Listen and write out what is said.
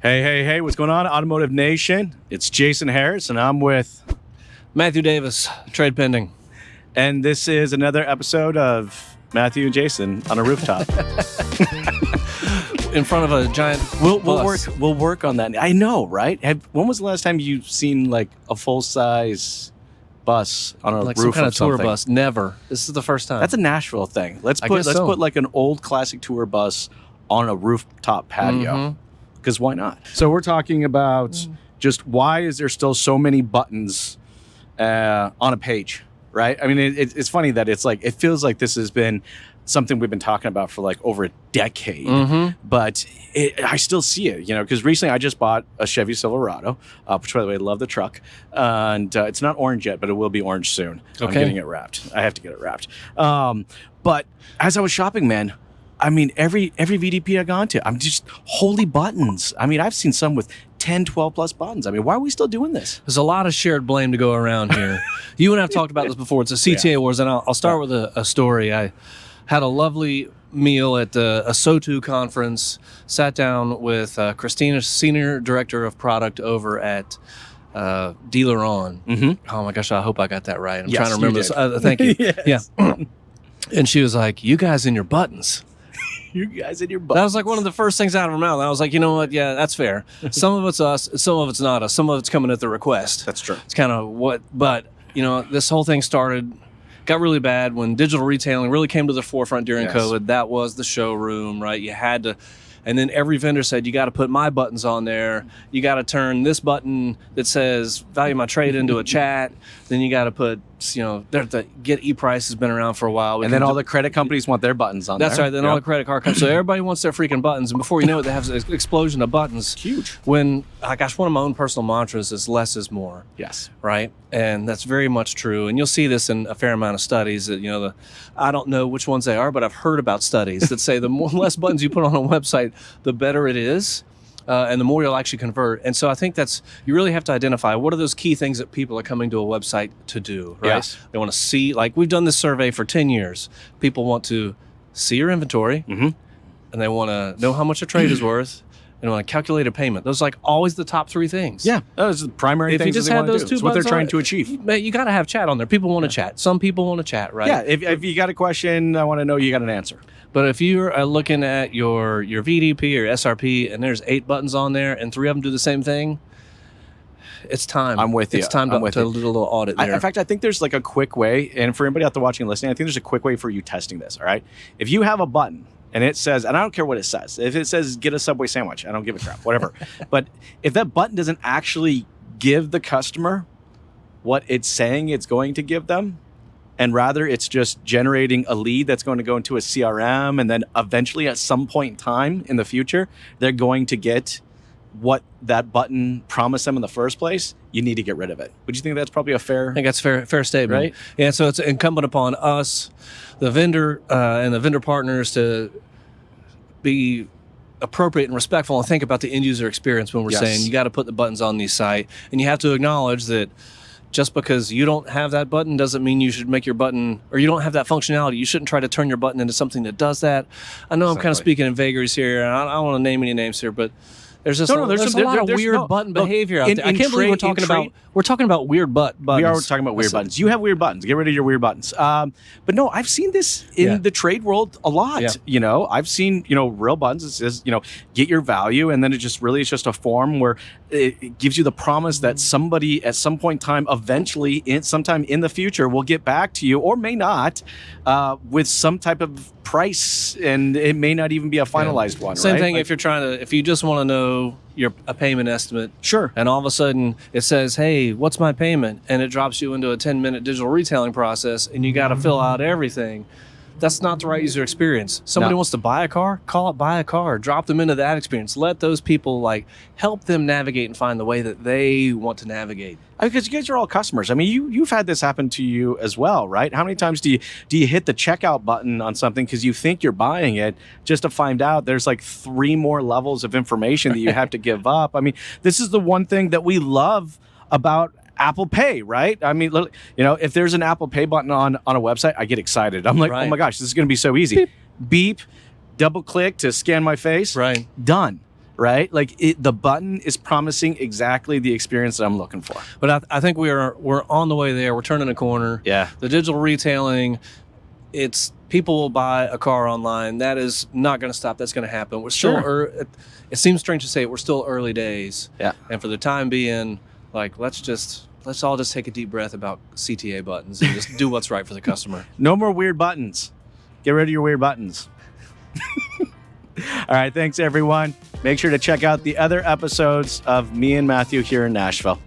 Hey, what's going on, Automotive Nation? It's Jason Harris, and I'm with Matthew Davis, trade pending. And this is another episode of Matthew and Jason on a rooftop. In front of a giant bus. We'll work on that. I know, right? When was the last time you've seen like a full-size bus on a like roof some kind of tour something? bus. Never. This is the first time. That's a Nashville thing. Let's put like an old classic tour bus on a rooftop patio. Because why not? So we're talking about just why is there still so many buttons on a page, right? I mean, it's funny that it's like, it feels like this has been something we've been talking about for like over a decade, but I still see it, because recently I just bought a Chevy Silverado, which by the way, I love the truck, and it's not orange yet, but it will be orange soon. Okay. I'm getting it wrapped. I have to get it wrapped. But as I was shopping, man, I mean, every VDP I've gone to, I'm just holy buttons. I mean, I've seen some with 10, 12 plus buttons. I mean, why are we still doing this? There's a lot of shared blame to go around here. You and I have talked about this before. It's a CTA Wars, and I'll start with a story. I had a lovely meal at a SOTU conference, sat down with Christina, Senior Director of Product over at Dealer On. Oh my gosh, I hope I got that right. I'm trying to remember this. Thank you. Yes. Yeah. And she was like, "You guys and your buttons." You guys in your buttons. That was like one of the first things out of her mouth. I was like, you know what? Yeah, that's fair. Some of it's us, some of it's not us. Some of it's coming at the request. That's true. It's kind of but this whole thing got really bad when digital retailing really came to the forefront during COVID. That was the showroom, right? You had to, and then every vendor said, you got to put my buttons on there. You got to turn this button that says value my trade into a chat. Then you got to put, the Get E-Price has been around for a while. And then all the credit companies want their buttons on there. That's right. Then all the credit card companies. So everybody wants their freaking buttons. And before you know it, they have an explosion of buttons. It's huge. When, one of my own personal mantras is less is more. Yes. Right? And that's very much true. And you'll see this in a fair amount of studies that, I don't know which ones they are, but I've heard about studies that say the less buttons you put on a website, the better it is. And the more you'll actually convert. And so I think you really have to identify what are those key things that people are coming to a website to do, right? Yes. They want to see, like we've done this survey for 10 years. People want to see your inventory, and they want to know how much a trade is worth, and want to calculate a payment. Those are like always the top three things. Yeah, those are the primary things that they want to do. It's what they're trying to achieve. You got to have chat on there. People want to chat. Some people want to chat, right? Yeah, if you got a question, I want to know you got an answer. But if you're looking at your VDP or SRP and there's 8 buttons on there and 3 of them do the same thing, it's time. I'm with you. It's time to do a little audit there. In fact, I think there's like a quick way, and for anybody out there watching and listening, I think there's a quick way for you testing this, all right? If you have a button and it says, and I don't care what it says, if it says get a Subway sandwich, I don't give a crap, whatever. But if that button doesn't actually give the customer what it's saying it's going to give them, and rather it's just generating a lead that's going to go into a CRM, and then eventually at some point in time in the future, they're going to get what that button promised them in the first place, you need to get rid of it. Would you think that's probably a fair? I think that's fair statement, right? Yeah, so it's incumbent upon us, the vendor and the vendor partners, to be appropriate and respectful and think about the end user experience when we're saying you got to put the buttons on the site, and you have to acknowledge that just because you don't have that button doesn't mean you should make your button, or you don't have that functionality. You shouldn't try to turn your button into something that does that. I know I'm kind of speaking in vagaries here, and I don't want to name any names here, but there's just there's a lot of weird button behavior out there. I can't believe we're talking about weird buttons. We are talking about weird buttons. You have weird buttons. Get rid of your weird buttons. But no, I've seen this in the trade world a lot. Yeah. I've seen, real buttons. It says, get your value. And then it's just a form where it gives you the promise that somebody at some point in time, eventually, sometime in the future, will get back to you, or may not, with some type of price. And it may not even be a finalized one. Same thing if you just want to know a payment estimate. Sure. And all of a sudden it says, hey, what's my payment? And it drops you into a 10-minute digital retailing process, and you got to fill out everything. That's not the right user experience. Somebody wants to buy a car, call it buy a car, drop them into that experience. Let those people help them navigate and find the way that they want to navigate. Because you guys are all customers. I mean, you've had this happen to you as well, right? How many times do you hit the checkout button on something because you think you're buying it, just to find out there's like 3 more levels of information that you have to give up? I mean, this is the one thing that we love about Apple Pay, right? I mean, if there's an Apple Pay button on a website, I get excited. I'm like, oh my gosh, this is going to be so easy. Beep, double click to scan my face. Right. Done. right? Like the button is promising exactly the experience that I'm looking for. But I think we're on the way there. We're turning a corner. Yeah. The digital retailing, people will buy a car online. That is not going to stop. That's going to happen. We're still, it seems strange to say it, we're still early days. Yeah. And for the time being, like, let's all just take a deep breath about CTA buttons and just do what's right for the customer. No more weird buttons. Get rid of your weird buttons. All right. Thanks, everyone. Make sure to check out the other episodes of me and Matthew here in Nashville.